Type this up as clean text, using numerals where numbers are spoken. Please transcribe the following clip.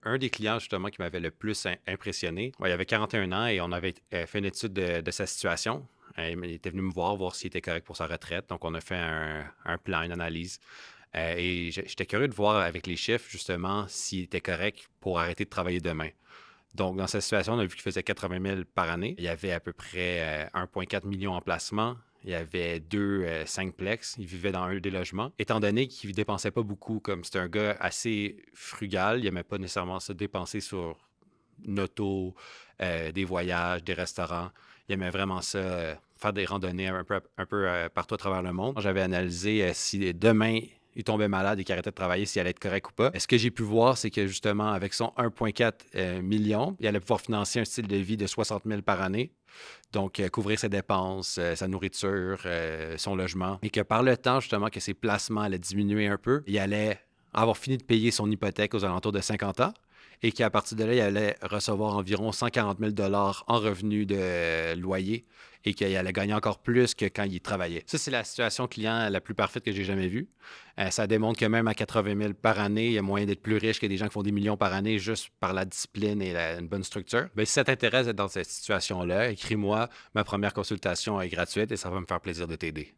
Un des clients justement qui m'avait le plus impressionné, ouais, il avait 41 ans et on avait fait une étude de sa situation. Il était venu me voir s'il était correct pour sa retraite. Donc, on a fait un plan, une analyse. Et j'étais curieux de voir avec les chiffres, justement, s'il était correct pour arrêter de travailler demain. Donc, dans cette situation, on a vu qu'il faisait 80 000 par année. Il y avait à peu près 1,4 million en placement. Il y avait deux cinqplex. Il vivait dans un des logements. Étant donné qu'il ne dépensait pas beaucoup, comme c'était un gars assez frugal, il n'aimait pas nécessairement se dépenser sur une auto, des voyages, des restaurants. Il aimait vraiment ça, faire des randonnées un peu partout à travers le monde. J'avais analysé si demain il tombait malade et qu'il arrêtait de travailler, s'il allait être correct ou pas. Ce que j'ai pu voir, c'est que justement, avec son 1,4 million, il allait pouvoir financer un style de vie de 60 000 par année. Donc, couvrir ses dépenses, sa nourriture, son logement. Et que par le temps, justement, que ses placements allaient diminuer un peu, il allait avoir fini de payer son hypothèque aux alentours de 50 ans et qu'à partir de là, il allait recevoir environ 140 000 en revenus de loyer et qu'il allait gagner encore plus que quand il travaillait. Ça, c'est la situation client la plus parfaite que j'ai jamais vue. Ça démontre que même à 80 000 par année, il y a moyen d'être plus riche que des gens qui font des millions par année juste par la discipline et une bonne structure. Ben, si ça t'intéresse d'être dans cette situation-là, écris-moi. Ma première consultation est gratuite et ça va me faire plaisir de t'aider.